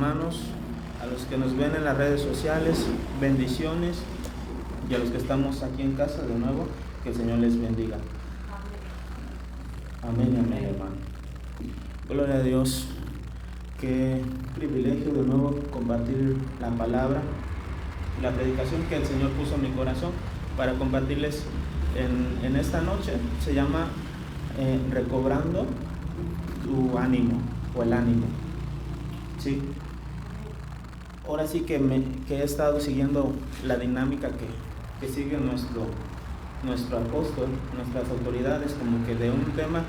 hermanos, a los que nos ven en las redes sociales, bendiciones, y a los que estamos aquí en casa de nuevo, que el Señor les bendiga. Amén, amén, hermano. Gloria a Dios. Qué privilegio de nuevo compartir la palabra, la predicación que el Señor puso en mi corazón para compartirles en esta noche. Se llama recobrando tu ánimo o el ánimo. ¿Sí? Ahora sí que he estado siguiendo la dinámica que sigue nuestro apóstol, nuestras autoridades, como que de un tema,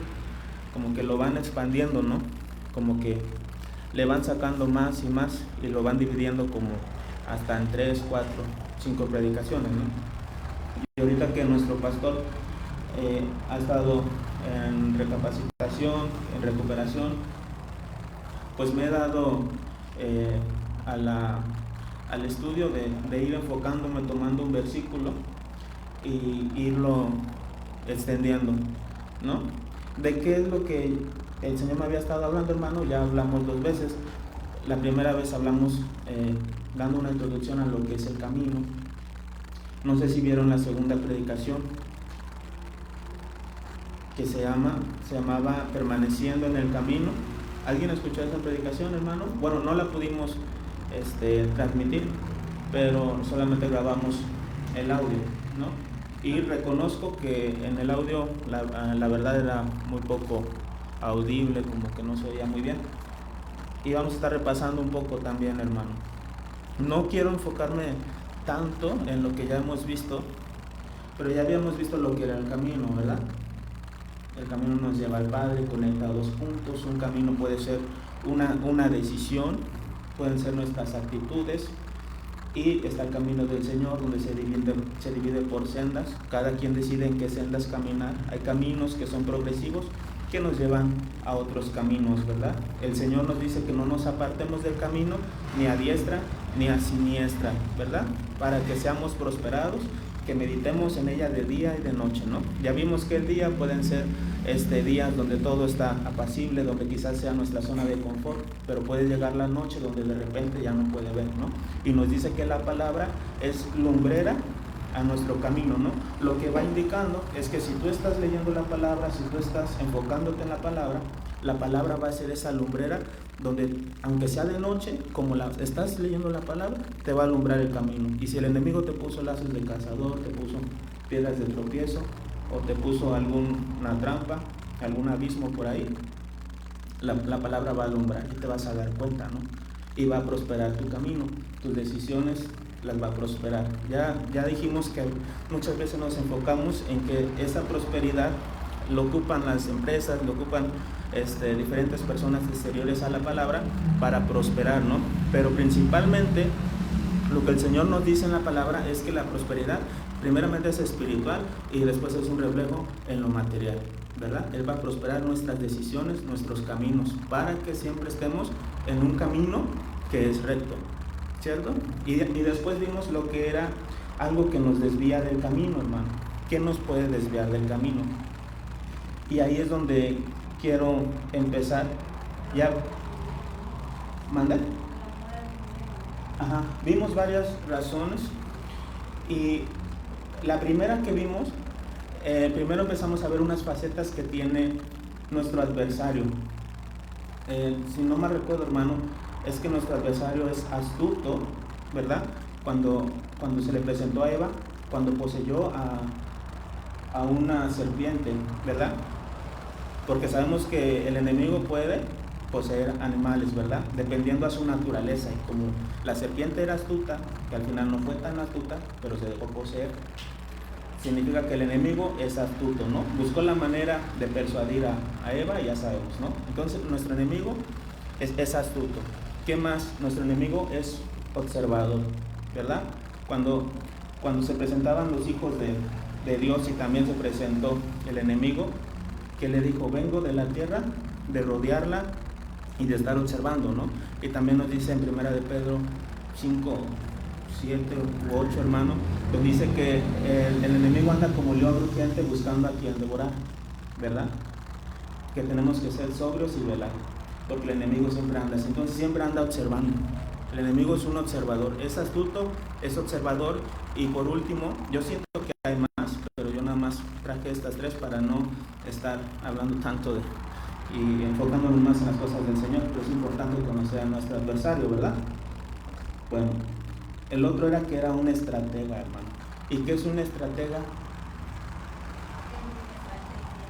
como que lo van expandiendo, ¿no? Como que le van sacando más y más y lo van dividiendo como hasta en 3, 4, 5 predicaciones, ¿no? Y ahorita que nuestro pastor ha estado en recapacitación, en recuperación, pues me he dado al estudio de ir enfocándome, tomando un versículo y irlo extendiendo, ¿no? ¿De qué es lo que el Señor me había estado hablando, hermano? Ya hablamos 2 veces. La primera vez hablamos dando una introducción a lo que es el camino. No sé si vieron la segunda predicación, que se llamaba Permaneciendo en el Camino. ¿Alguien escuchó esa predicación, hermano? Bueno, no la pudimos transmitir, pero solamente grabamos el audio, ¿no? Y reconozco que en el audio la verdad era muy poco audible, como que no se oía muy bien. Y vamos a estar repasando un poco también, hermano. No quiero enfocarme tanto en lo que ya hemos visto, pero ya habíamos visto lo que era el camino, ¿verdad? El camino nos lleva al Padre, conecta 2 puntos. Un camino puede ser una decisión, pueden ser nuestras actitudes, y está el camino del Señor, donde se divide por sendas. Cada quien decide en qué sendas caminar. Hay caminos que son progresivos, que nos llevan a otros caminos, ¿verdad? El Señor nos dice que no nos apartemos del camino, ni a diestra ni a siniestra, ¿verdad? Para que seamos prosperados, que meditemos en ella de día y de noche, ¿no? Ya vimos que el día pueden ser días donde todo está apacible, donde quizás sea nuestra zona de confort, pero puede llegar la noche donde de repente ya no puede ver, ¿no? Y nos dice que la palabra es lumbrera a nuestro camino, ¿no? Lo que va indicando es que si tú estás leyendo la palabra, si tú estás enfocándote en la palabra va a ser esa lumbrera donde, aunque sea de noche, como estás leyendo la palabra, te va a alumbrar el camino. Y si el enemigo te puso lazos de cazador, te puso piedras de tropiezo, o te puso alguna trampa, algún abismo por ahí, la palabra va a alumbrar y te vas a dar cuenta, ¿no? Y va a prosperar tu camino, tus decisiones las va a prosperar. Ya dijimos que muchas veces nos enfocamos en que esa prosperidad lo ocupan las empresas, lo ocupan diferentes personas exteriores a la palabra para prosperar, ¿no? Pero principalmente lo que el Señor nos dice en la palabra es que la prosperidad primeramente es espiritual y después es un reflejo en lo material, ¿verdad? Él va a prosperar nuestras decisiones, nuestros caminos, para que siempre estemos en un camino que es recto, ¿cierto? Y después vimos lo que era algo que nos desvía del camino, hermano. ¿Qué nos puede desviar del camino? Y ahí es donde quiero empezar. ¿Ya? ¿Manda? Ajá. Vimos varias razones. Y la primera que vimos, primero empezamos a ver unas facetas que tiene nuestro adversario. Si no me recuerdo, hermano, es que nuestro adversario es astuto, ¿verdad? Cuando se le presentó a Eva, cuando poseyó a una serpiente, ¿verdad? Porque sabemos que el enemigo puede poseer animales, ¿verdad? Dependiendo a su naturaleza. Y como la serpiente era astuta, que al final no fue tan astuta, pero se dejó poseer, significa que el enemigo es astuto, ¿no? Buscó la manera de persuadir a Eva, y ya sabemos, ¿no? Entonces nuestro enemigo es astuto. ¿Qué más? Nuestro enemigo es observador, ¿verdad? Cuando se presentaban los hijos de Dios y también se presentó el enemigo, que le dijo: vengo de la tierra, de rodearla y de estar observando, ¿no? Y también nos dice en 1 de Pedro 5, 7 u 8, hermano, nos dice que el enemigo anda como león rugiente buscando a quien devorar, ¿verdad? Que tenemos que ser sobrios y velar. porque el enemigo siempre anda así, entonces siempre anda observando. El enemigo es un observador, es astuto, es observador. Y por último, yo siento que hay más, pero yo nada más traje estas tres para no estar hablando tanto y enfocándonos más en las cosas del Señor, pero es importante conocer a nuestro adversario, ¿verdad? Bueno, el otro era que era un estratega, hermano. ¿Y qué es una estratega?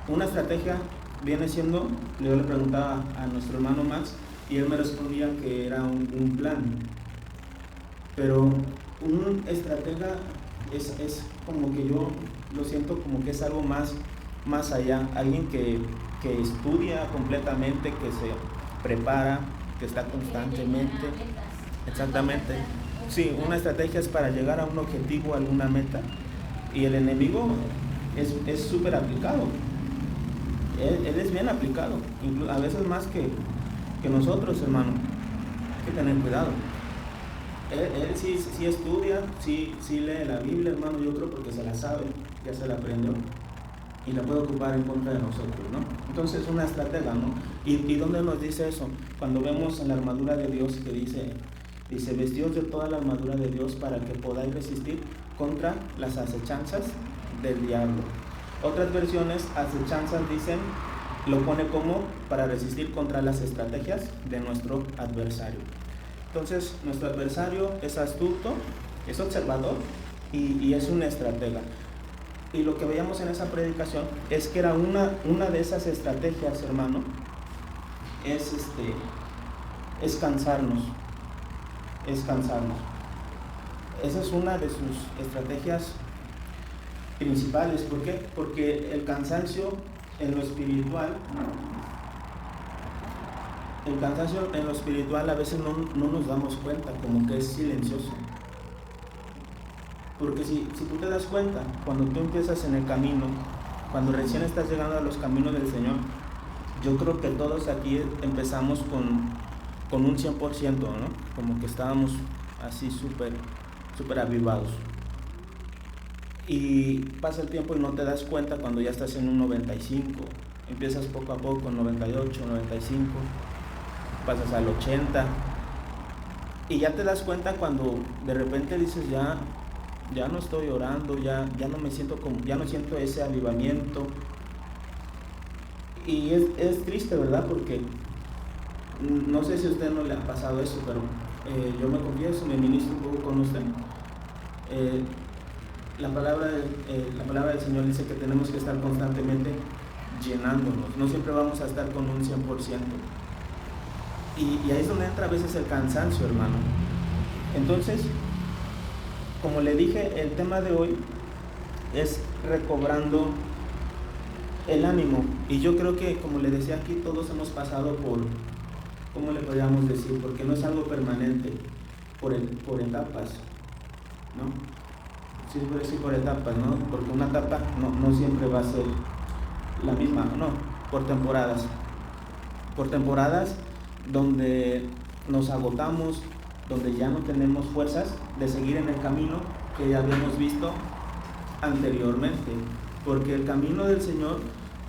Una estrategia viene siendo, yo le preguntaba a nuestro hermano Max y él me respondía que era un plan. Pero un estratega es como que yo lo siento como que es algo más allá, alguien que estudia completamente, que se prepara, que está constantemente. Exactamente. Sí, una estrategia es para llegar a un objetivo, a alguna meta. Y el enemigo es súper aplicado. Él es bien aplicado, a veces más que nosotros, hermano. Hay que tener cuidado. Él sí estudia, sí lee la Biblia, hermano, yo creo porque se la sabe, ya se la aprendió y la puede ocupar en contra de nosotros, ¿no? Entonces es una estratega, ¿no? ¿Y dónde nos dice eso? Cuando vemos en la armadura de Dios que dice vestidos de toda la armadura de Dios para que podáis resistir contra las acechanzas del diablo. Otras versiones, acechanzas dicen, lo pone como para resistir contra las estrategias de nuestro adversario. Entonces, nuestro adversario es astuto, es observador y es un estratega. Y lo que veíamos en esa predicación es que era una de esas estrategias, hermano, es cansarnos. Esa es una de sus estrategias principales. ¿Por qué? Porque el cansancio en lo espiritual a veces no nos damos cuenta, como que es silencioso. Porque si tú te das cuenta, cuando tú empiezas en el camino, cuando recién estás llegando a los caminos del Señor, yo creo que todos aquí empezamos con un 100%, ¿no? Como que estábamos así súper avivados. Y pasa el tiempo y no te das cuenta cuando ya estás en un 95. Empiezas poco a poco en 98, 95, pasas al 80. Y ya te das cuenta cuando de repente dices, ya no estoy orando, ya no me siento ya no siento ese avivamiento. Y es triste, ¿verdad? Porque no sé si a usted no le ha pasado eso, pero yo me confieso, me ministro un poco con usted. La palabra del Señor dice que tenemos que estar constantemente llenándonos. No siempre vamos a estar con un 100%. Y ahí es donde entra a veces el cansancio, hermano. Entonces, como le dije, el tema de hoy es recobrando el ánimo. Y yo creo que, como le decía aquí, todos hemos pasado por, ¿cómo le podríamos decir? Porque no es algo permanente, por etapas, ¿no? Sí, por etapas, ¿no? Porque una etapa no siempre va a ser la misma, no, por temporadas. Por temporadas donde nos agotamos, donde ya no tenemos fuerzas de seguir en el camino que ya habíamos visto anteriormente. Porque el camino del Señor,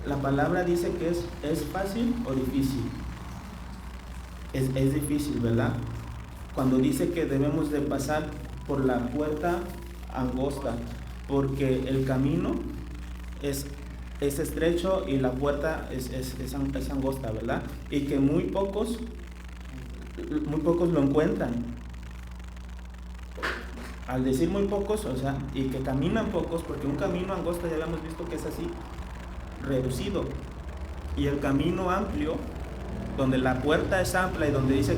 la palabra dice que es fácil o difícil. Es difícil, ¿verdad? Cuando dice que debemos de pasar por la puerta angosta, porque el camino es estrecho y la puerta es angosta, ¿verdad? Y que muy pocos lo encuentran. Al decir muy pocos, o sea, y que caminan pocos, porque un camino angosto ya habíamos visto que es así, reducido. Y el camino amplio, donde la puerta es amplia y donde dice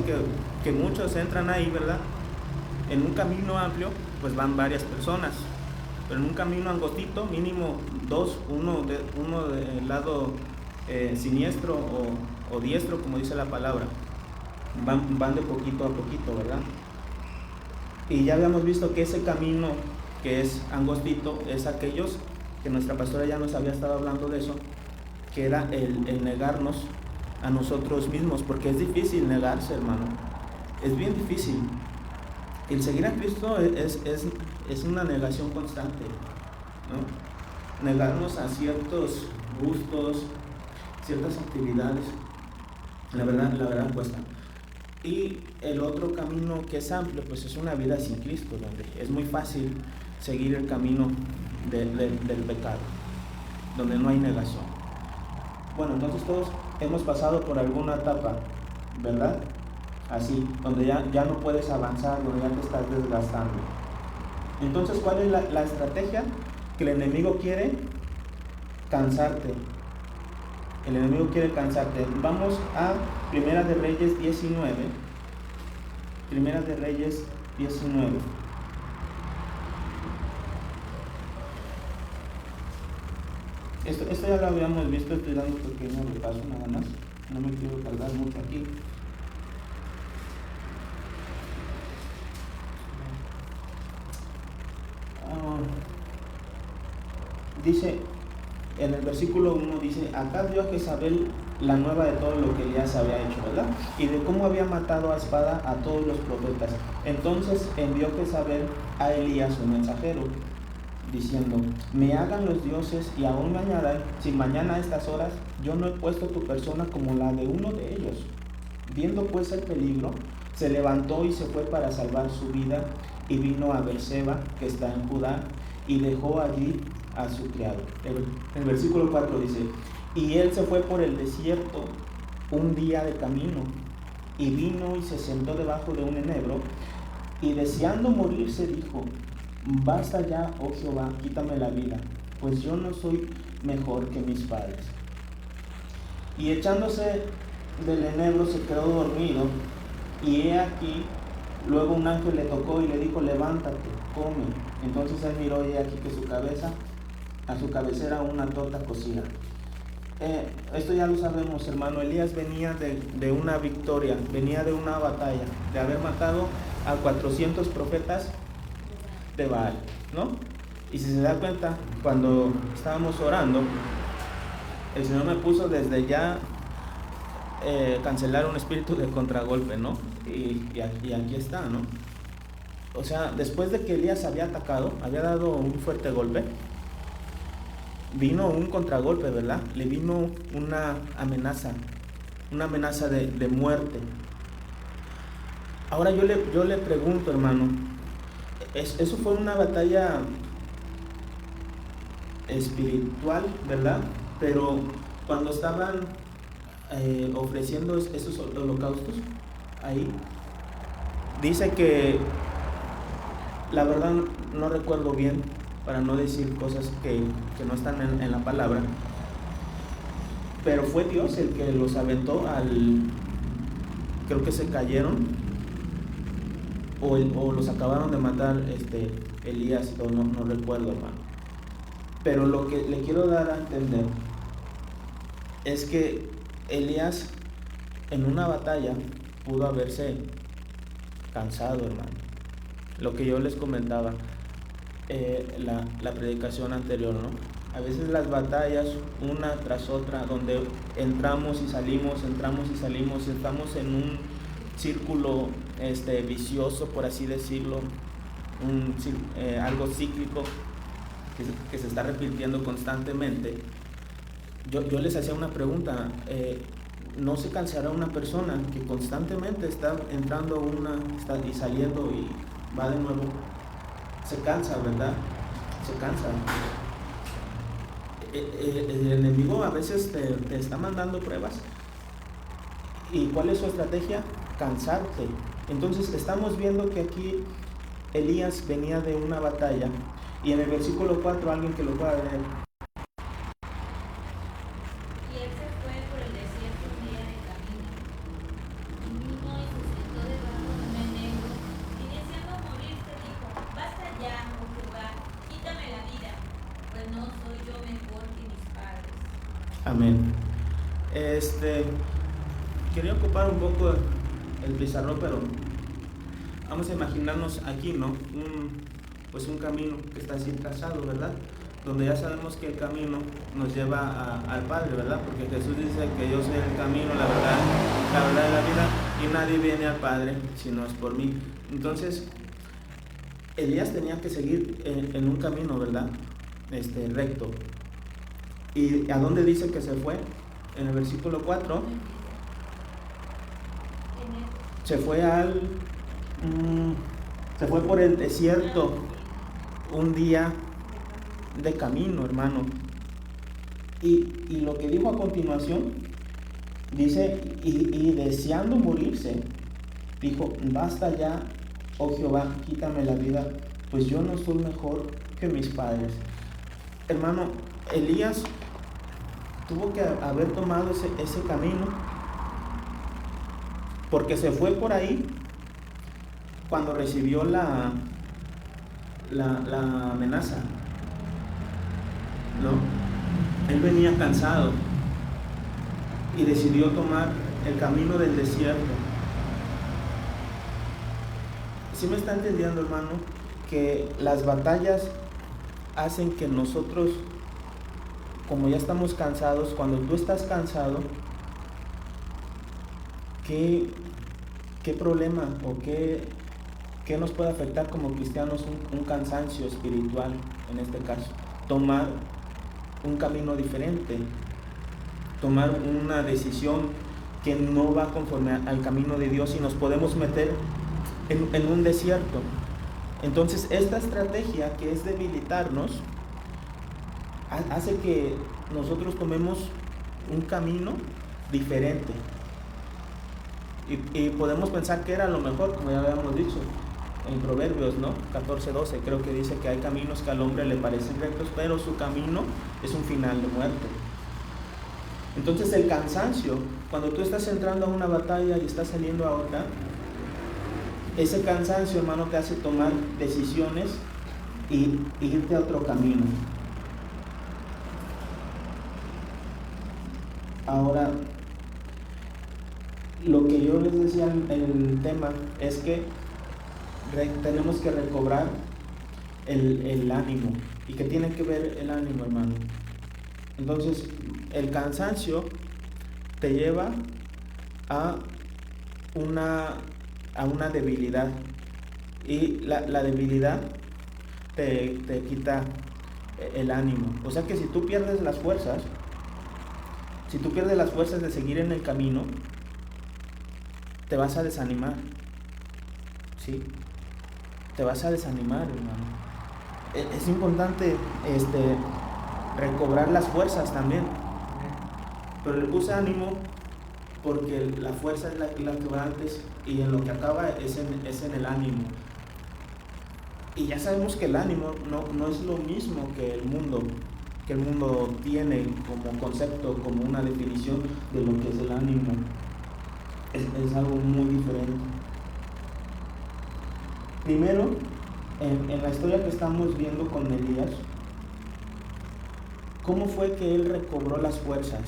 que muchos entran ahí, ¿verdad? En un camino amplio, pues van varias personas. Pero en un camino angostito, mínimo dos, uno del lado siniestro o diestro, como dice la palabra. Van de poquito a poquito, ¿verdad? Y ya habíamos visto que ese camino que es angostito es aquellos que nuestra pastora ya nos había estado hablando de eso, que era el negarnos a nosotros mismos, porque es difícil negarse, hermano. Es bien difícil. El seguir a Cristo es una negación constante, ¿no? Negarnos a ciertos gustos, ciertas actividades. La verdad cuesta. Y el otro camino que es amplio, pues es una vida sin Cristo, donde es muy fácil seguir el camino del pecado, donde no hay negación. Bueno, entonces todos hemos pasado por alguna etapa, ¿verdad? Así, donde ya no puedes avanzar, donde ya te estás desgastando. Entonces, ¿cuál es la estrategia? Que el enemigo quiere cansarte. El enemigo quiere cansarte. Vamos a Primera de Reyes 19. Primera de Reyes 19. Esto ya lo habíamos visto, estoy dando un pequeño repaso nada más. No me quiero tardar mucho aquí. Dice, en el versículo 1 dice, acá vio a Jezabel la nueva de todo lo que Elías había hecho, ¿verdad? Y de cómo había matado a espada a todos los profetas. Entonces envió Jezabel a Elías un mensajero, diciendo, me hagan los dioses y aún me añadan, si mañana a estas horas yo no he puesto tu persona como la de uno de ellos. Viendo pues el peligro, se levantó y se fue para salvar su vida, y vino a Beerseba, que está en Judá, y dejó allí a su criado. El versículo 4 dice, y él se fue por el desierto un día de camino, y vino y se sentó debajo de un enebro, y deseando morirse dijo, basta ya, oh Jehová, quítame la vida, pues yo no soy mejor que mis padres. Y echándose del enebro se quedó dormido, y he aquí, luego un ángel le tocó y le dijo, levántate, come. Entonces él miró y he aquí que a su cabecera una torta cocida. Esto ya lo sabemos, hermano. Elías venía de una victoria, venía de una batalla, de haber matado a 400 profetas de Baal, ¿no? Y si se da cuenta, cuando estábamos orando, el Señor me puso desde ya cancelar un espíritu de contragolpe, ¿no? Y aquí está, ¿no? O sea, después de que Elías había atacado, había dado un fuerte golpe, vino un contragolpe, ¿verdad? Le vino una amenaza de muerte. Ahora yo le pregunto, hermano, eso fue una batalla espiritual, ¿verdad? Pero cuando estaban ofreciendo esos holocaustos, ahí dice que, la verdad no recuerdo bien, para no decir cosas que no están en la palabra, pero fue Dios el que los aventó creo que se cayeron, o los acabaron de matar Elías, no recuerdo, hermano. Pero lo que le quiero dar a entender es que Elías en una batalla pudo haberse cansado, hermano. Lo que yo les comentaba la predicación anterior, ¿no? A veces las batallas, una tras otra, donde entramos y salimos, estamos en un círculo vicioso, por así decirlo, algo cíclico que se está repitiendo constantemente. Yo les hacía una pregunta, ¿no se cansará una persona que constantemente está entrando y saliendo y va de nuevo? Se cansa, ¿verdad? Se cansa. El enemigo a veces te está mandando pruebas. ¿Y cuál es su estrategia? Cansarte. Entonces estamos viendo que aquí Elías venía de una batalla, y en el versículo 4, alguien que lo pueda leer. Y él se fue por el desierto un día de camino, y vino y se sentó debajo de un enebro, y deseando morirse dijo, basta ya, oh Jehová, quítame la vida, pues no soy yo mejor que mis padres. Amén. Quería ocupar un poco el pizarrón, pero vamos a imaginarnos aquí, ¿no? Un camino que está así trazado, ¿verdad? Donde ya sabemos que el camino nos lleva al Padre, ¿verdad? Porque Jesús dice que yo soy el camino, la verdad y la vida, y nadie viene al Padre si no es por mí. Entonces, Elías tenía que seguir en un camino, ¿verdad? Recto. ¿Y a dónde dice que se fue? En el versículo 4 se fue por el desierto un día de camino, hermano. Y lo que dijo a continuación, dice, y deseando morirse, dijo: basta ya, oh Jehová, quítame la vida, pues yo no soy mejor que mis padres. Hermano, Elías tuvo que haber tomado ese camino, porque se fue por ahí cuando recibió la amenaza, ¿no? Él venía cansado y decidió tomar el camino del desierto. ¿Sí me está entendiendo, hermano? Que las batallas hacen que nosotros, como ya estamos cansados, cuando tú estás cansado, ¿qué problema o qué nos puede afectar como cristianos? Un cansancio espiritual, en este caso. Tomar un camino diferente, tomar una decisión que no va conforme al camino de Dios, y nos podemos meter en un desierto. Entonces esta estrategia, que es debilitarnos, hace que nosotros tomemos un camino diferente, y podemos pensar que era lo mejor, como ya habíamos dicho en Proverbios, ¿no? 14:12, creo que dice que hay caminos que al hombre le parecen rectos, pero su camino es un final de muerte. Entonces el cansancio, cuando tú estás entrando a una batalla y estás saliendo a otra, ese cansancio, hermano, te hace tomar decisiones y irte a otro camino. Ahora, lo que yo les decía en el tema es que tenemos que recobrar el ánimo. ¿Y qué tiene que ver el ánimo, hermano? Entonces, el cansancio te lleva a una debilidad, y la debilidad te quita el ánimo. O sea que si tú pierdes las fuerzas de seguir en el camino, te vas a desanimar, ¿sí? Te vas a desanimar, hermano. Es importante recobrar las fuerzas también. Pero le puse ánimo porque la fuerza es la que va antes, y en lo que acaba es en el ánimo. Y ya sabemos que el ánimo no es lo mismo que el mundo tiene como concepto, como una definición de lo que es el ánimo. Es algo muy diferente. Primero, en la historia que estamos viendo con Elías, ¿cómo fue que él recobró las fuerzas?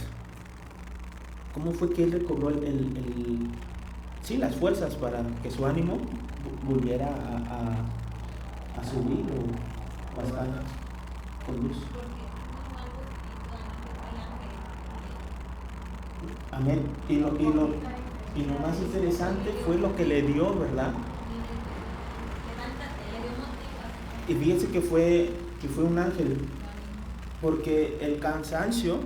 ¿Cómo fue que él recobró las fuerzas para que su ánimo volviera a subir o a estar con luz? Amén. Y lo más interesante fue lo que le dio, ¿verdad? Y fíjense que fue un ángel, porque el cansancio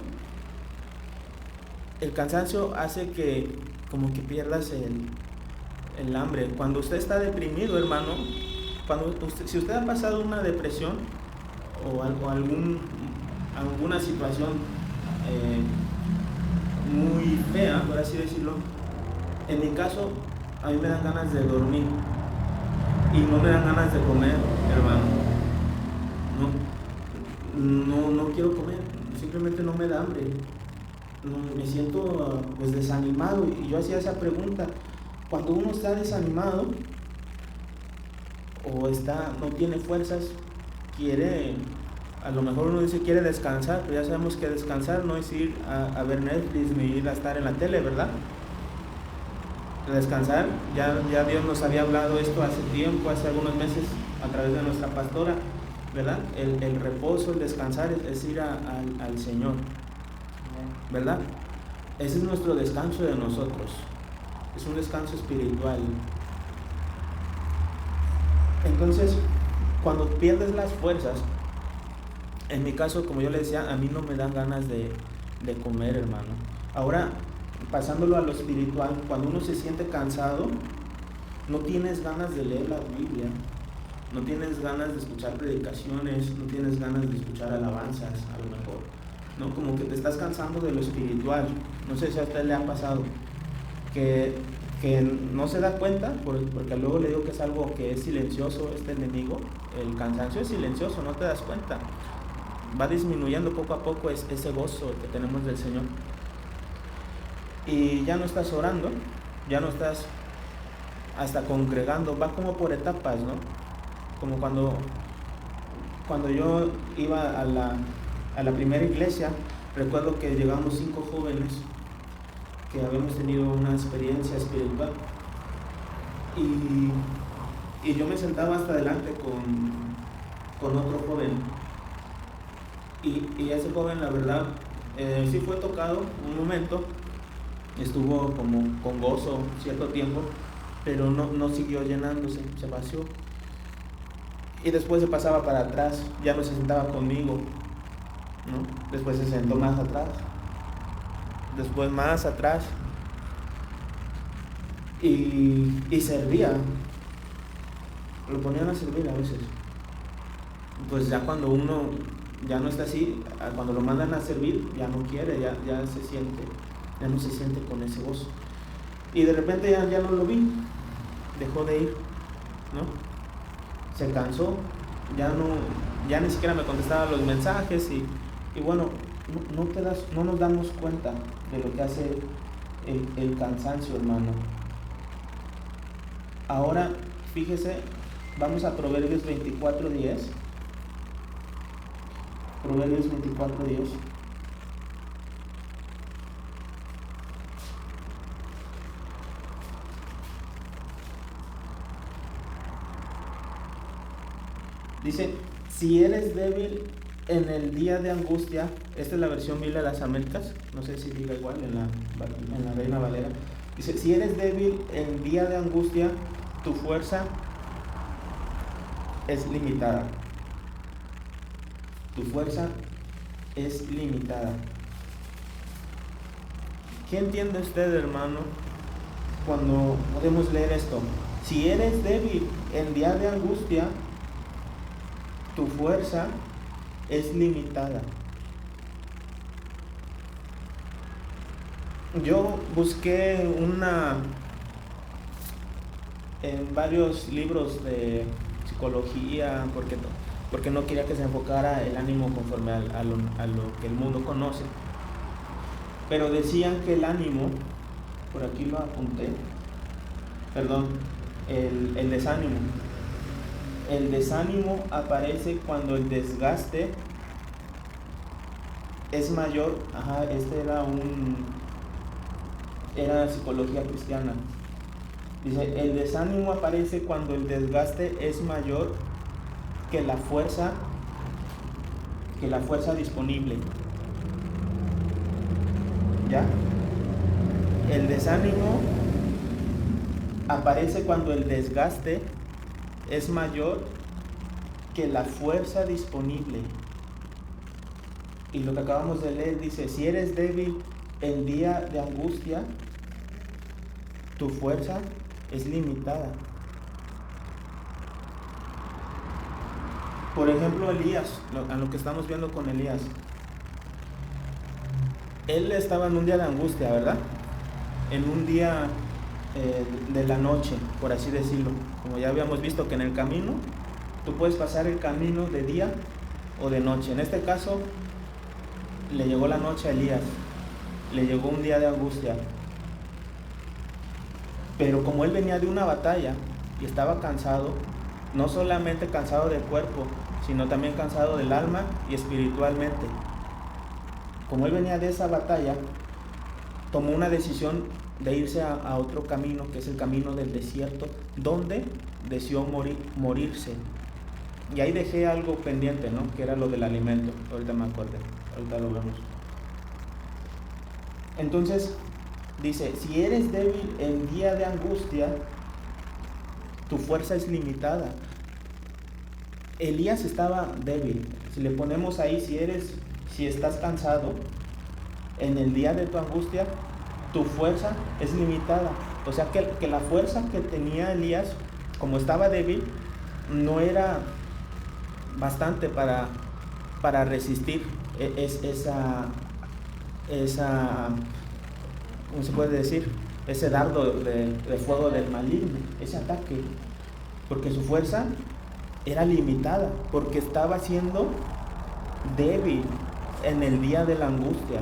hace que como que pierdas el hambre. Cuando usted está deprimido, hermano, si usted ha pasado una depresión o alguna situación muy fea, por así decirlo, en mi caso, a mí me dan ganas de dormir y no me dan ganas de comer, hermano. No quiero comer, simplemente no me da hambre. Me siento pues desanimado, y yo hacía esa pregunta: cuando uno está desanimado o no tiene fuerzas, a lo mejor uno dice quiere descansar, pero ya sabemos que descansar no es ir a ver Netflix ni ir a estar en la tele, ¿verdad? Descansar, ya Dios nos había hablado esto hace algunos meses a través de nuestra pastora, ¿verdad? El reposo, el descansar es ir al Señor, ¿verdad? Ese es nuestro descanso de nosotros, es un descanso espiritual. Entonces, cuando pierdes las fuerzas, en mi caso, como yo le decía, a mí no me dan ganas de comer, hermano. Ahora, pasándolo a lo espiritual, cuando uno se siente cansado, no tienes ganas de leer la Biblia, no tienes ganas de escuchar predicaciones, no tienes ganas de escuchar alabanzas, a lo mejor, ¿no? Como que te estás cansando de lo espiritual. No sé si a usted le ha pasado que no se da cuenta, porque luego le digo que es algo que es silencioso, este enemigo. El cansancio es silencioso, no te das cuenta. Va disminuyendo poco a poco ese gozo que tenemos del Señor. Y ya no estás orando, ya no estás hasta congregando, va como por etapas, ¿no? Como cuando yo iba a la primera iglesia, recuerdo que llegamos 5 jóvenes que habíamos tenido una experiencia espiritual, y yo me sentaba hasta adelante con otro joven, y ese joven, la verdad, sí fue tocado un momento, estuvo como con gozo cierto tiempo, pero no siguió llenándose, se vació. Y después se pasaba para atrás, ya no se sentaba conmigo, ¿no? Después se sentó más atrás, después más atrás, y servía, lo ponían a servir a veces. Pues ya cuando uno ya no está así, cuando lo mandan a servir, ya no quiere, ya no se siente con ese gozo. Y de repente ya no lo vi, dejó de ir, ¿no? Se cansó, ya ni siquiera me contestaba los mensajes, y bueno, no nos damos cuenta de lo que hace el cansancio, hermano. Ahora, fíjese, vamos a Proverbios 24:10. Proverbios 24:10. Dice, si eres débil en el día de angustia, esta es la versión Biblia de las Américas, no sé si diga igual en la Reina Valera. Dice, si eres débil en día de angustia, tu fuerza es limitada. Tu fuerza es limitada. ¿Qué entiende usted, hermano, cuando podemos leer esto? Si eres débil en día de angustia, tu fuerza es limitada. Yo busqué en varios libros de psicología, porque no quería que se enfocara el ánimo conforme a lo que el mundo conoce. Pero decían que el ánimo, por aquí lo apunté, el desánimo. El desánimo aparece cuando el desgaste es mayor. Era psicología cristiana. Dice, el desánimo aparece cuando el desgaste es mayor que la fuerza disponible. ¿Ya? El desánimo aparece cuando el desgaste es mayor que la fuerza disponible. Y lo que acabamos de leer dice, si eres débil en día de angustia, tu fuerza es limitada. Por ejemplo, Elías, a lo que estamos viendo con Elías. Él estaba en un día de angustia, ¿verdad? En un día de la noche, por así decirlo. Como ya habíamos visto que en el camino, tú puedes pasar el camino de día o de noche. En este caso, le llegó la noche a Elías, le llegó un día de angustia. Pero como él venía de una batalla y estaba cansado, no solamente cansado del cuerpo, sino también cansado del alma y espiritualmente. Como él venía de esa batalla, tomó una decisión de irse a otro camino, que es el camino del desierto, donde deseó morirse. Y ahí dejé algo pendiente, ¿no? Que era lo del alimento. Ahorita me acordé, ahorita lo vemos. Entonces, dice, si eres débil en día de angustia, tu fuerza es limitada. Elías estaba débil. Si le ponemos ahí, si estás cansado, en el día de tu angustia, tu fuerza es limitada. O sea que la fuerza que tenía Elías, como estaba débil, no era bastante para resistir esa, ¿cómo se puede decir? Ese dardo de fuego del maligno, ese ataque, porque su fuerza era limitada, porque estaba siendo débil en el día de la angustia.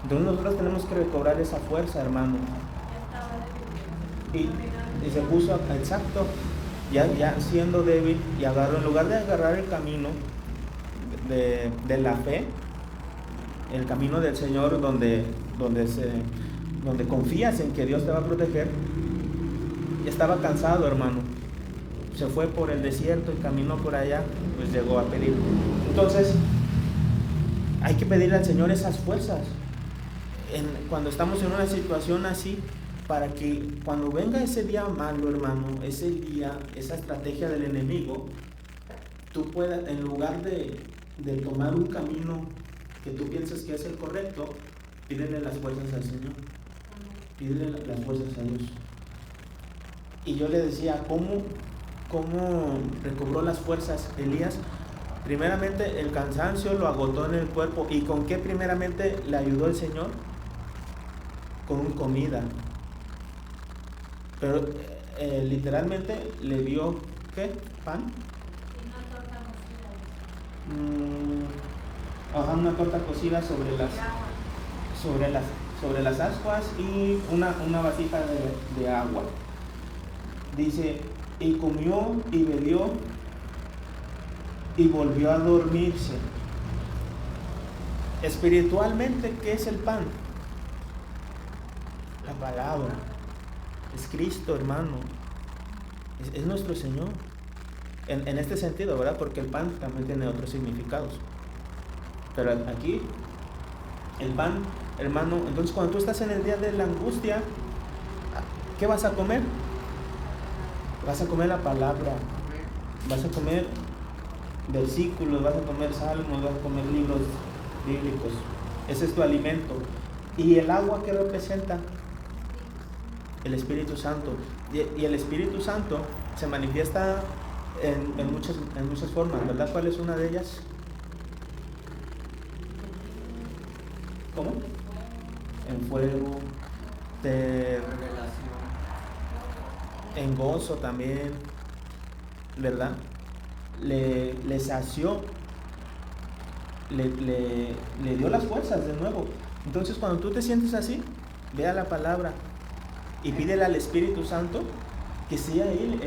Entonces nosotros tenemos que recobrar esa fuerza, hermano. Y se puso, exacto, ya siendo débil, y agarró, en lugar de agarrar el camino de la fe, el camino del Señor, donde confías en que Dios te va a proteger, ya estaba cansado, hermano. Se fue por el desierto y caminó por allá, pues llegó a pedir. Entonces, hay que pedirle al Señor esas fuerzas cuando estamos en una situación así, para que cuando venga ese día malo, hermano, ese día, esa estrategia del enemigo, tú puedas, en lugar de tomar un camino que tú piensas que es el correcto, pídele las fuerzas al Señor, pídele las fuerzas a Dios. Y yo le decía, ¿cómo recobró las fuerzas Elías? Primeramente, el cansancio lo agotó en el cuerpo. ¿Y con qué primeramente le ayudó el Señor? Con comida. Pero literalmente le dio, ¿qué? ¿Pan? Una torta cocida sobre las ascuas y una vasija de agua. Dice, y comió y bebió y volvió a dormirse. Espiritualmente, ¿qué es el pan? La palabra. Es Cristo, hermano. Es nuestro Señor. En este sentido, ¿verdad? Porque el pan también tiene otros significados. Pero aquí, el pan, hermano, entonces cuando tú estás en el día de la angustia, ¿qué vas a comer? Vas a comer la palabra, vas a comer versículos, vas a comer salmos, vas a comer libros bíblicos. Ese es tu alimento. ¿Y el agua qué representa? El Espíritu Santo. Y el Espíritu Santo se manifiesta en muchas formas, ¿verdad? ¿Cuál es una de ellas? ¿Cómo? En fuego, en gozo también, ¿verdad? Le sació, le dio las fuerzas de nuevo. Entonces cuando tú te sientes así, ve a la palabra y pídele al Espíritu Santo que sea Él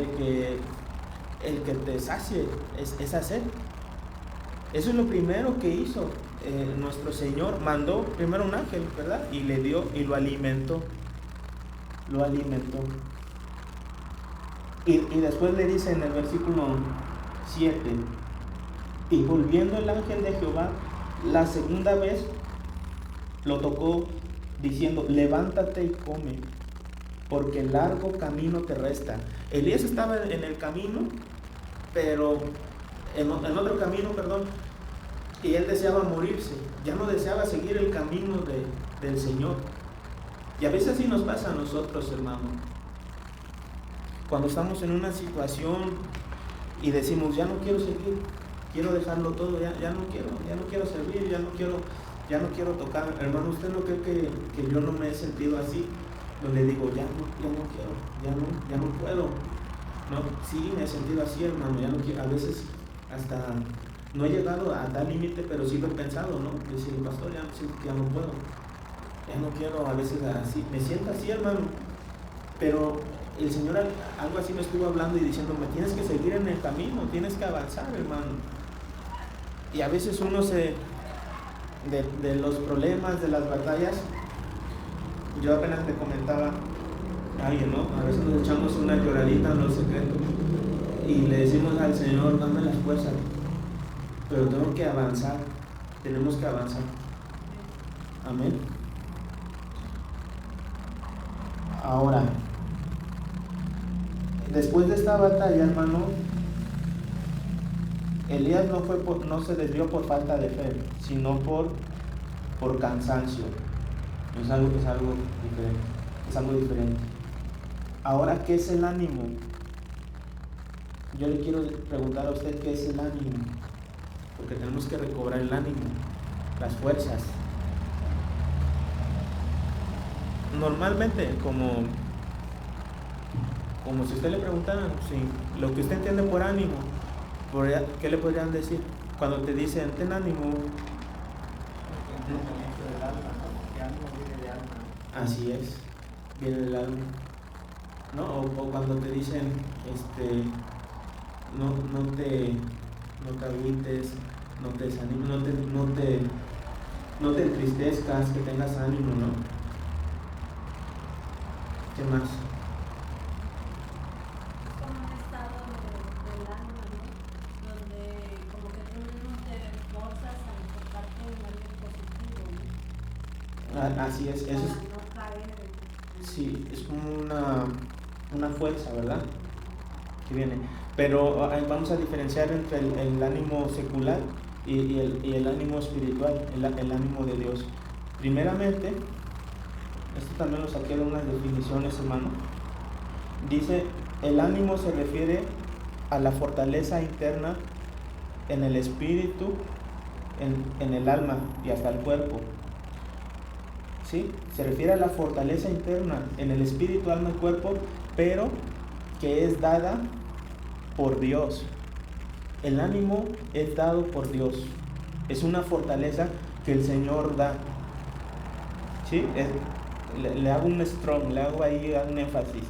el que te sacie esa sed. Eso es lo primero que hizo nuestro Señor. Mandó primero un ángel, ¿verdad? Y le dio y lo alimentó. Y después le dice en el versículo 7, y volviendo el ángel de Jehová la segunda vez, lo tocó diciendo, levántate y come, porque largo camino te resta. Elías estaba en el camino, pero en otro camino, y él deseaba morirse, ya no deseaba seguir el camino del Señor. Y a veces así nos pasa a nosotros, hermano. Cuando estamos en una situación y decimos, ya no quiero seguir, quiero dejarlo todo, ya no quiero servir, ya no quiero tocar. Hermano, ¿usted no cree que yo no me he sentido así? Donde digo, ya no quiero, ya no puedo. No, sí, me he sentido así, hermano, ya no quiero. A veces hasta no he llegado a tal límite, pero sí lo he pensado, ¿no? Decir, pastor, ya no puedo, ya no quiero, a veces así, me siento así, hermano. Pero el Señor algo así me estuvo hablando y diciéndome, tienes que seguir en el camino, tienes que avanzar, hermano. Y a veces uno de los problemas, de las batallas, yo apenas te comentaba a alguien, ¿no? A veces nos echamos una lloradita en los secretos y le decimos al Señor, dame las fuerzas, pero tengo que avanzar, tenemos que avanzar. Amén. Ahora, después de esta batalla, hermano, Elías no se desvió por falta de fe, sino por cansancio. Es algo diferente. es algo diferente. Ahora, ¿qué es el ánimo? Yo le quiero preguntar a usted qué es el ánimo, porque tenemos que recobrar el ánimo, las fuerzas. Normalmente, como si usted le preguntara, sí, lo que usted entiende por ánimo, ¿qué le podrían decir? Cuando te dicen, ten ánimo. Así es, viene del alma. ¿No? O cuando te dicen, no te agüites, no te desanimes, no te entristezcas, que tengas ánimo, ¿no? ¿Qué más? Como un estado del alma, ¿no? Donde como que tú no te forzas a enfocarte en algo positivo, ¿no? Así es, eso es. Para no caer. Sí, es como una fuerza, ¿verdad? Que viene. Pero vamos a diferenciar entre el ánimo secular y el ánimo espiritual, el ánimo de Dios. Primeramente, esto también lo saqué de unas definiciones, hermano. Dice, el ánimo se refiere a la fortaleza interna en el espíritu, en el alma y hasta el cuerpo. ¿Sí? Se refiere a la fortaleza interna en el espíritu, alma y cuerpo, pero que es dada por Dios. El ánimo es dado por Dios. Es una fortaleza que el Señor da. ¿Sí? Le hago un strong, le hago ahí un énfasis.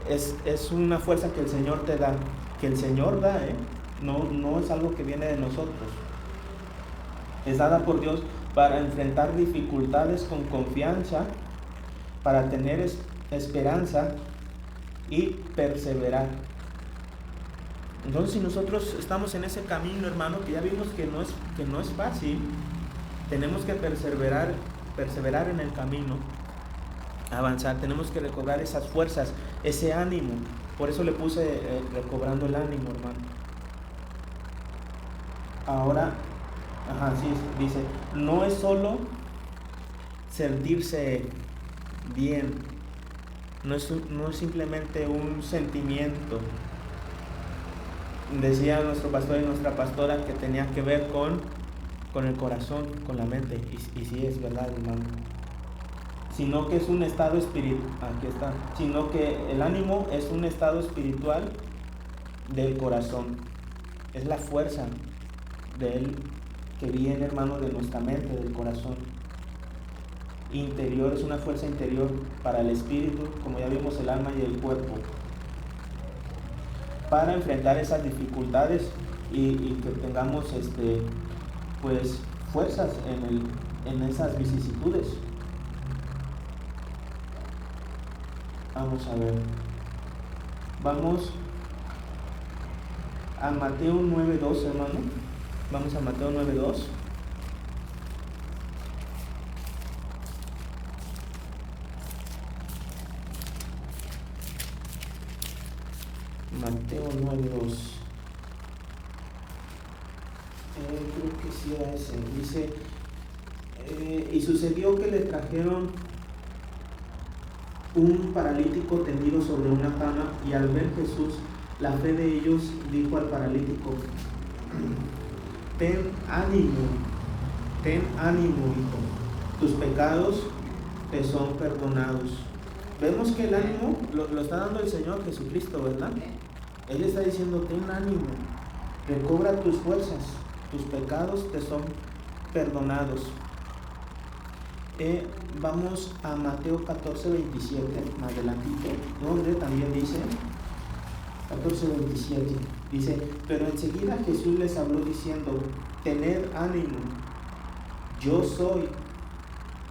Es una fuerza que el Señor te da. Que el Señor da, no es algo que viene de nosotros. Es dada por Dios para enfrentar dificultades con confianza, para tener esperanza y perseverar. Entonces, si nosotros estamos en ese camino, hermano, que ya vimos que no es fácil, tenemos que perseverar en el camino, avanzar, tenemos que recobrar esas fuerzas, ese ánimo. Por eso le puse recobrando el ánimo, hermano. Ahora, sí, dice, no es solo sentirse bien, no es simplemente un sentimiento. Decía nuestro pastor y nuestra pastora que tenía que ver con el corazón, con la mente, y sí es verdad, hermano. Sino que es un estado espiritual, aquí está, sino que el ánimo es un estado espiritual del corazón, es la fuerza de él que viene, hermano, de nuestra mente, del corazón. Interior, es una fuerza interior para el espíritu, como ya vimos, el alma y el cuerpo, para enfrentar esas dificultades y que tengamos pues fuerzas en esas vicisitudes. Vamos a ver. Vamos a Mateo 9:2, hermano. Vamos a Mateo 9:2. Mateo 9:2. Creo que sí era ese. Dice, y sucedió que le trajeron un paralítico tendido sobre una cama, y al ver Jesús la fe de ellos, dijo al paralítico, ten ánimo, hijo, tus pecados te son perdonados. Vemos que el ánimo lo está dando el Señor Jesucristo, ¿verdad? Él está diciendo, ten ánimo, recobra tus fuerzas, tus pecados te son perdonados. Vamos a Mateo 14:27, más adelantito, donde también dice, 14:27, dice, pero enseguida Jesús les habló diciendo, tened ánimo, yo soy,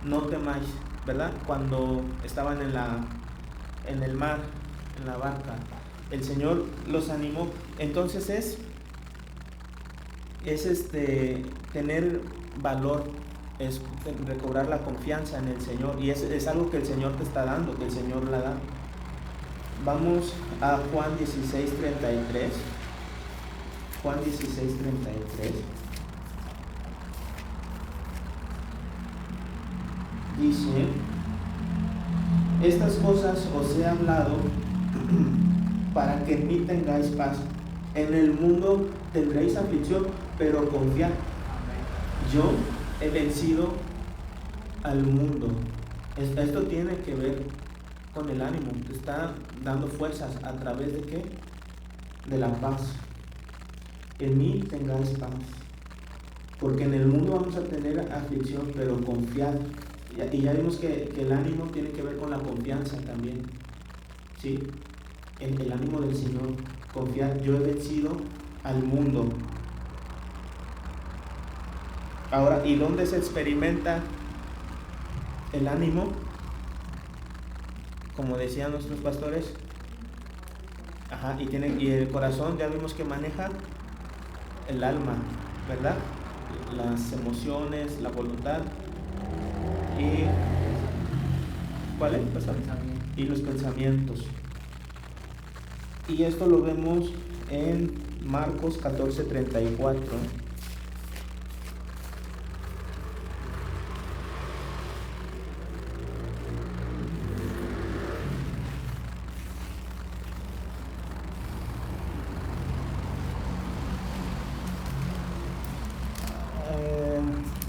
no temáis, ¿verdad? Cuando estaban en el mar, en la barca, el Señor los animó. Entonces es tener valor, es recobrar la confianza en el Señor, y es algo que el Señor te está dando, que el Señor la da. Vamos a Juan 16:33. Juan 16:33. Dice, estas cosas os he hablado para que en mí tengáis paz. En el mundo tendréis aflicción, pero confiad. Yo he vencido al mundo. Esto tiene que ver con el ánimo. Te está dando fuerzas a través de ¿qué? De la paz. En mí tengáis paz. Porque en el mundo vamos a tener aflicción, pero confiad. Y ya vimos que el ánimo tiene que ver con la confianza también. ¿Sí? El ánimo del Señor. Confiad, yo he vencido al mundo. Ahora, ¿y dónde se experimenta el ánimo? Como decían nuestros pastores. Ajá, y el corazón, ya vimos que maneja el alma, ¿verdad? Las emociones, la voluntad y ¿cuál es, pastor? Y los pensamientos. Y esto lo vemos en Marcos 14:34.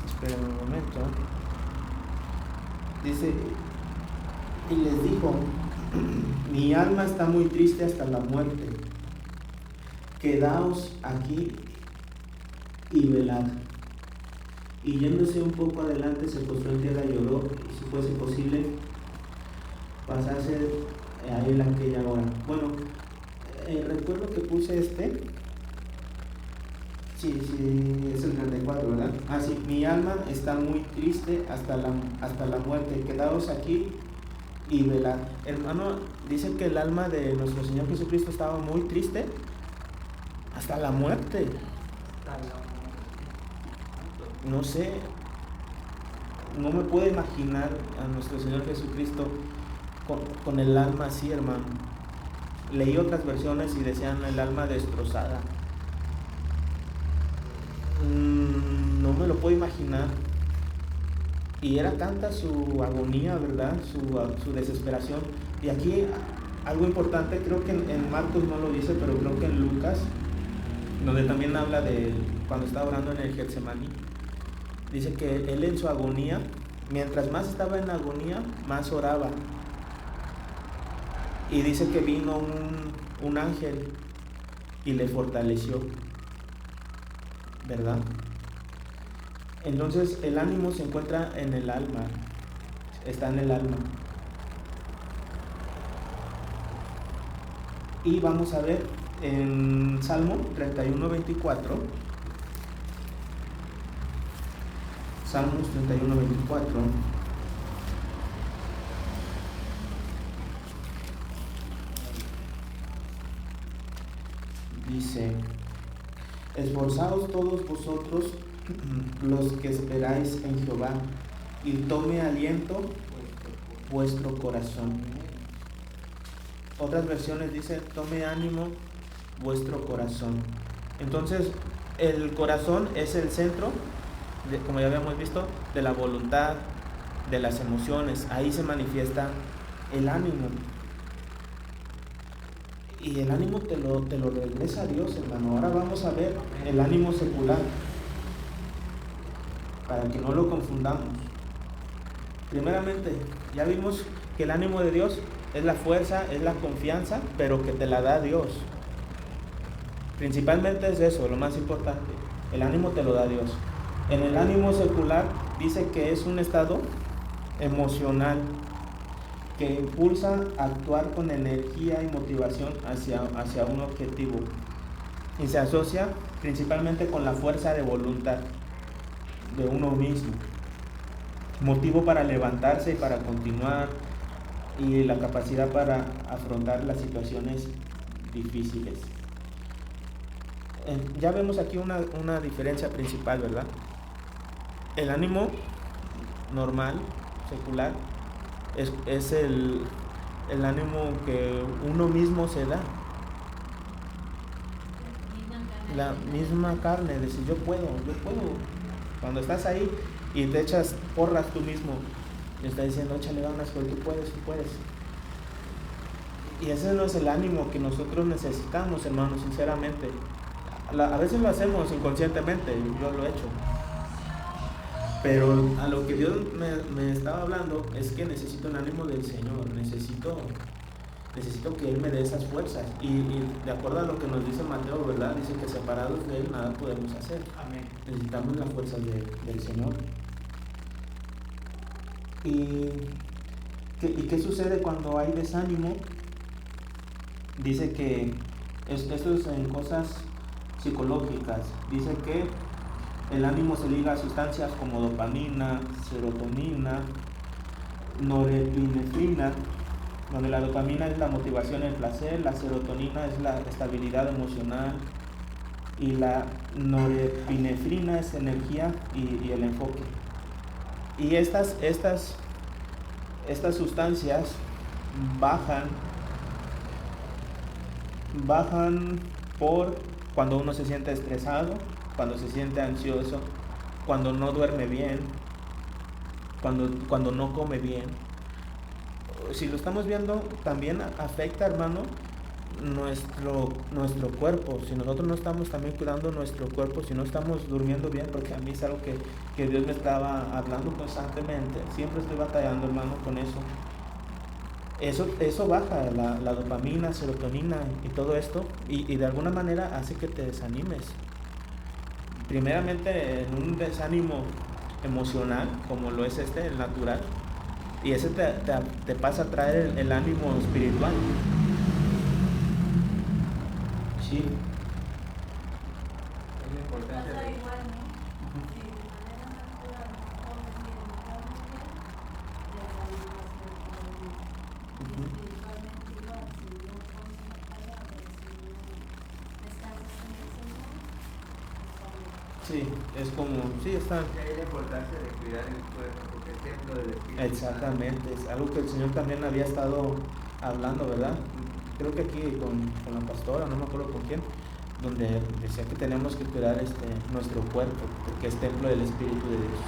Esperen un momento. Dice, y les dijo: mi alma está muy triste hasta la muerte. Quedaos aquí y velad. Y yéndose un poco adelante, se postró en tierra y lloró, y si fuese posible, pasase a él aquella hora. Bueno, recuerdo que puse Sí, es el 34, ¿verdad? Ah, sí, mi alma está muy triste hasta la muerte. Quedaos aquí y velad. Hermano, dice que el alma de nuestro Señor Jesucristo estaba muy triste hasta la muerte. No sé, no me puedo imaginar a nuestro Señor Jesucristo con el alma así, hermano. Leí otras versiones y decían el alma destrozada. No me lo puedo imaginar. Y era tanta su agonía, ¿verdad? Su desesperación. Y aquí algo importante, creo que en Marcos no lo dice, pero creo que en Lucas, donde también habla de cuando estaba orando en el Getsemaní, dice que él en su agonía, mientras más estaba en agonía, más oraba. Y dice que vino un ángel y le fortaleció, ¿verdad? Entonces el ánimo se encuentra en el alma, está en el alma. Y vamos a ver en Salmo 31:24, Salmos 31:24, dice: esforzaos todos vosotros los que esperáis en Jehová, y tome aliento vuestro corazón. Otras versiones dice: tome ánimo vuestro corazón. Entonces el corazón es el centro, como ya habíamos visto, de la voluntad, de las emociones. Ahí se manifiesta el ánimo. Y el ánimo te lo regresa a Dios, hermano. Ahora vamos a ver el ánimo secular, para que no lo confundamos. Primeramente, ya vimos que el ánimo de Dios es la fuerza, es la confianza, pero que te la da Dios. Principalmente es eso, lo más importante. El ánimo te lo da Dios. En el ánimo secular dice que es un estado emocional que impulsa a actuar con energía y motivación hacia un objetivo, y se asocia principalmente con la fuerza de voluntad de uno mismo, motivo para levantarse y para continuar, y la capacidad para afrontar las situaciones difíciles. Ya vemos aquí una diferencia principal, ¿verdad? El ánimo normal, secular, es el ánimo que uno mismo se da. La misma carne, decir yo puedo. Cuando estás ahí y te echas porras tú mismo, Le está diciendo, échale ganas, porque tú puedes, tú puedes. Y ese no es el ánimo que nosotros necesitamos, hermanos, sinceramente. A veces lo hacemos inconscientemente, yo lo he hecho. Pero a lo que Dios me estaba hablando es que necesito el ánimo del Señor, necesito que Él me dé esas fuerzas. Y de acuerdo a lo que nos dice Mateo, ¿verdad? Dice que separados de Él nada podemos hacer. Amén. Necesitamos las fuerzas del Señor. ¿Y qué sucede cuando hay desánimo? Dice que esto es en cosas psicológicas. Dice que el ánimo se liga a sustancias como dopamina, serotonina, norepinefrina, donde la dopamina es la motivación, el placer, la serotonina es la estabilidad emocional y la norepinefrina es energía y el enfoque. Y estas sustancias bajan por cuando uno se siente estresado, cuando se siente ansioso, cuando no duerme bien, cuando no come bien. Si lo estamos viendo, también afecta, hermano, nuestro cuerpo. Si nosotros no estamos también cuidando nuestro cuerpo, si no estamos durmiendo bien, porque a mí es algo que Dios me estaba hablando constantemente, siempre estoy batallando, hermano, con eso. Eso baja la dopamina, serotonina y todo esto, y de alguna manera hace que te desanimes. Primeramente en un desánimo emocional, como lo es el natural, y ese te pasa a traer el ánimo espiritual. Sí. Es la importancia de... Sí, es como, sí, está. Hay la importancia de cuidar el cuerpo, porque es templo del Espíritu. Exactamente, es algo que el Señor también había estado hablando, ¿verdad? Creo que aquí con la pastora, no me acuerdo con quién, donde decía que tenemos que cuidar nuestro cuerpo, porque es templo del Espíritu de Dios.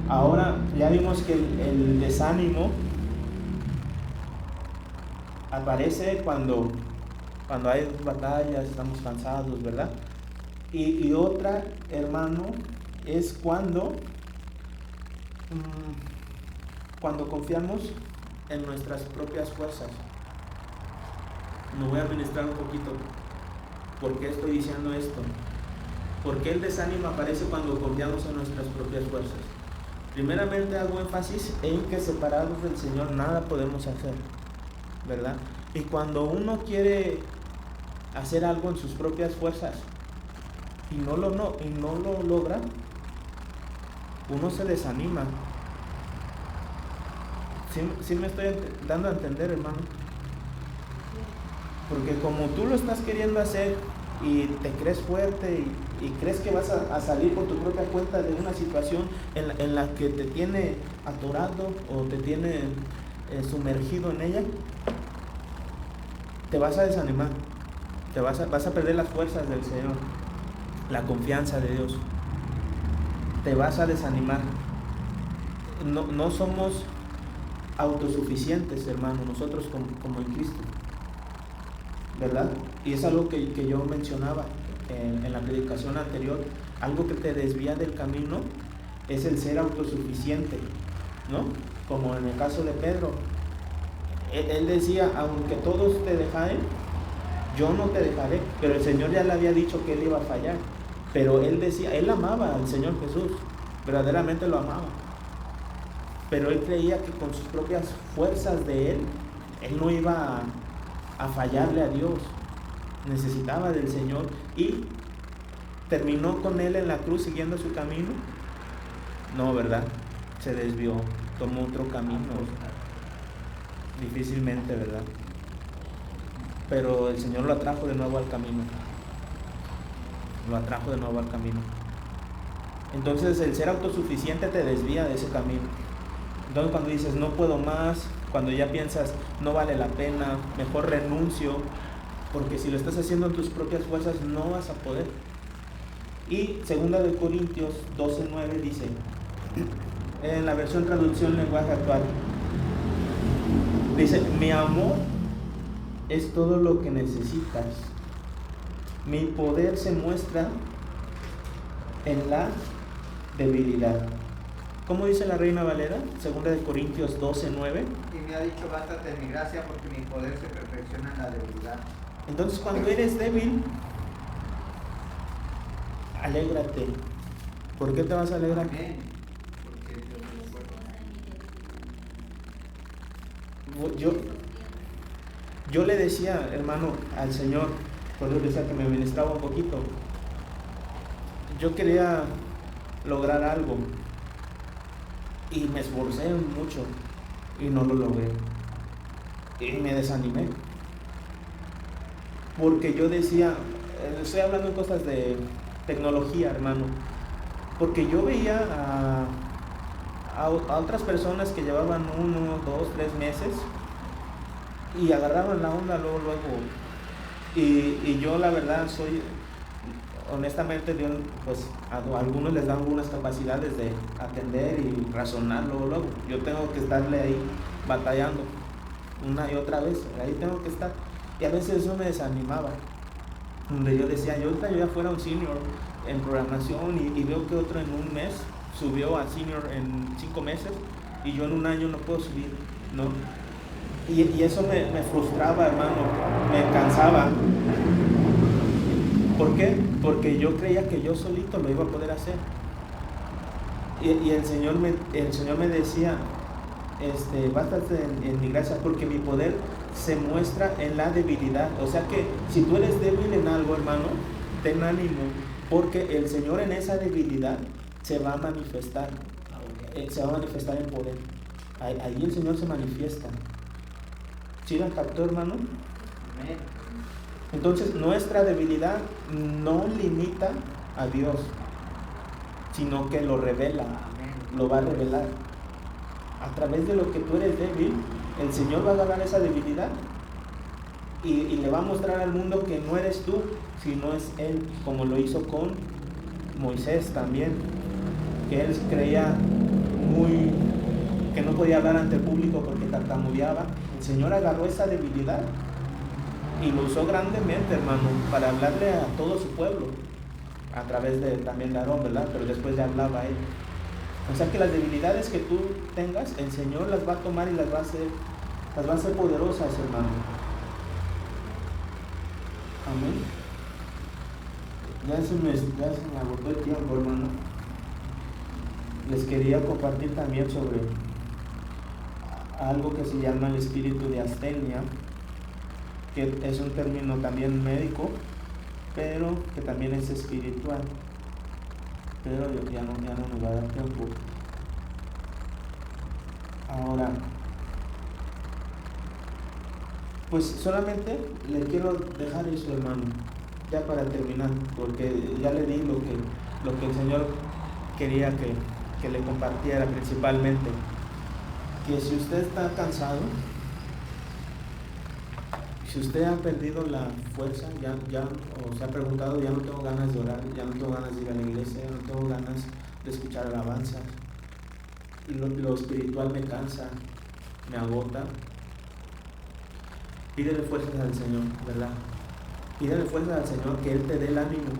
Ahora ya vimos que el desánimo aparece cuando hay batallas, estamos cansados, ¿verdad? Y otra, hermano, es cuando confiamos en nuestras propias fuerzas. Me voy a ministrar un poquito. ¿Por qué estoy diciendo esto? Porque el desánimo aparece cuando confiamos en nuestras propias fuerzas. Primeramente hago énfasis en que separados del Señor nada podemos hacer, ¿verdad? Y cuando uno quiere hacer algo en sus propias fuerzas y no lo logra, uno se desanima. ¿Sí me estoy dando a entender, hermano? Porque como tú lo estás queriendo hacer y te crees fuerte y crees que vas a salir por tu propia cuenta de una situación en la que te tiene atorado o te tiene sumergido en ella, te vas a desanimar, vas a perder las fuerzas del Señor, la confianza de Dios, te vas a desanimar. No somos autosuficientes, hermano, nosotros como en Cristo, ¿verdad? Y es algo que yo mencionaba en la predicación anterior. Algo que te desvía del camino es el ser autosuficiente, ¿no? Como en el caso de Pedro. Él decía, aunque todos te dejaren, yo no te dejaré. Pero el Señor ya le había dicho que él iba a fallar. Pero él decía, él amaba al Señor Jesús, verdaderamente lo amaba. Pero él creía que con sus propias fuerzas de él no iba a fallarle a Dios. Necesitaba del Señor y terminó con él en la cruz siguiendo su camino. No, ¿verdad? Se desvió, tomó otro camino. Difícilmente, ¿verdad? Pero el Señor lo atrajo de nuevo al camino. Lo atrajo de nuevo al camino. Entonces el ser autosuficiente te desvía de ese camino. Entonces cuando dices no puedo más, cuando ya piensas no vale la pena, mejor renuncio, porque si lo estás haciendo en tus propias fuerzas no vas a poder. Y 2 Corintios 12:9 dice, en la versión traducción lenguaje actual. Dice, mi amor es todo lo que necesitas. Mi poder se muestra en la debilidad. ¿Cómo dice la Reina Valera? 2 Corintios 12:9. Y me ha dicho, bástate mi gracia porque mi poder se perfecciona en la debilidad. Entonces, cuando eres débil, alégrate. ¿Por qué te vas a alegrar? Amén. Porque Dios es fuerte. Yo le decía, hermano, al Señor, por eso decía que me ministraba un poquito. Yo quería lograr algo y me esforcé mucho y no lo logré. Y me desanimé. Porque yo decía, estoy hablando de cosas de tecnología, hermano. Porque yo veía a otras personas que llevaban 1, 2, 3 meses y agarraban la onda luego. Y yo la verdad honestamente, Dios, pues a algunos les da algunas capacidades de atender y razonar luego. Yo tengo que estarle ahí batallando una y otra vez, ahí tengo que estar. Y a veces eso me desanimaba, donde yo decía, yo ya fuera un senior en programación y veo que otro en un mes subió a senior en 5 meses y yo en un año no puedo subir, ¿no? Y eso me frustraba, hermano, me cansaba. ¿Por qué? Porque yo creía que yo solito lo iba a poder hacer. Y el Señor me decía, bástate en mi gracia, porque mi poder se muestra en la debilidad. O sea que si tú eres débil en algo, hermano, ten ánimo, porque el Señor en esa debilidad se va a manifestar. Se va a manifestar en poder. Ahí el Señor se manifiesta. ¿Sí la captó, hermano? Amén. Entonces nuestra debilidad no limita a Dios, sino que lo revela, lo va a revelar. A través de lo que tú eres débil, el Señor va a agarrar esa debilidad y le va a mostrar al mundo que no eres tú, sino es Él, como lo hizo con Moisés también, que él creía que no podía hablar ante el público porque tartamudeaba. El Señor agarró esa debilidad y lo usó grandemente, hermano, para hablarle a todo su pueblo, a través también de Aarón, ¿verdad? Pero después ya hablaba a él. O sea que las debilidades que tú tengas, el Señor las va a tomar y las va a hacer poderosas, hermano. Amén. Ya se me agotó el tiempo, hermano. Les quería compartir también sobre algo que se llama el espíritu de astenia, que es un término también médico, pero que también es espiritual. Pero ya no nos va a dar tiempo. Ahora, pues solamente le quiero dejar eso, hermano, ya para terminar, porque ya le di lo que el Señor quería que le compartiera principalmente. Que si usted está cansado, si usted ha perdido la fuerza, o se ha preguntado, ya no tengo ganas de orar, ya no tengo ganas de ir a la iglesia, ya no tengo ganas de escuchar alabanzas, lo espiritual me cansa, me agota, pídele fuerzas al Señor, ¿verdad? Pídele fuerzas al Señor, que Él te dé el ánimo,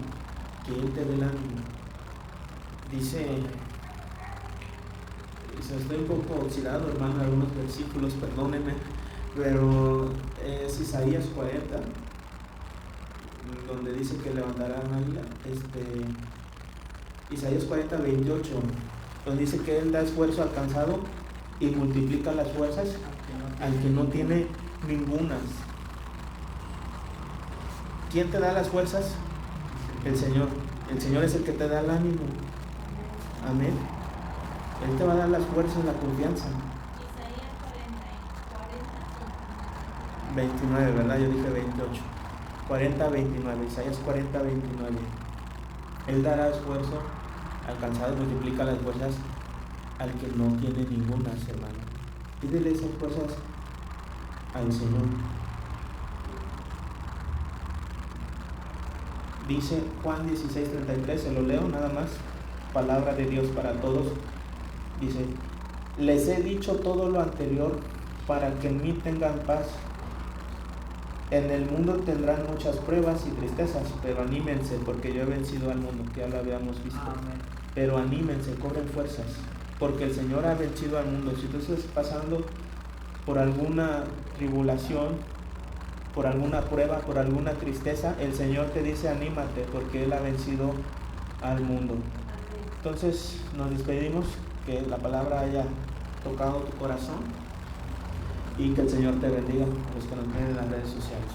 Dice, estoy un poco oxidado, hermano, en algunos versículos, perdónenme, pero es Isaías 40, donde dice que levantarán águila. Isaías 40, 28, donde dice que Él da esfuerzo al cansado y multiplica las fuerzas al que no tiene ningunas. ¿Quién te da las fuerzas? El Señor. El Señor es el que te da el ánimo. Amén. Él te va a dar las fuerzas, la confianza. Isaías 40, 29, ¿verdad? Yo dije 28. 40, 29. Isaías 40, 29. Él dará esfuerzo al cansado y multiplica las fuerzas al que no tiene ninguna, hermano. Pídele esas fuerzas al Señor. Dice Juan 16:33, se lo leo nada más, palabra de Dios para todos. Dice, les he dicho todo lo anterior para que en mí tengan paz. En el mundo tendrán muchas pruebas y tristezas, pero anímense porque yo he vencido al mundo, que ya lo habíamos visto. Amén. Pero anímense, cobren fuerzas, porque el Señor ha vencido al mundo. Si tú estás pasando por alguna tribulación, por alguna prueba, por alguna tristeza, el Señor te dice anímate porque Él ha vencido al mundo. Entonces nos despedimos, que la palabra haya tocado tu corazón y que el Señor te bendiga a los que nos ven en las redes sociales.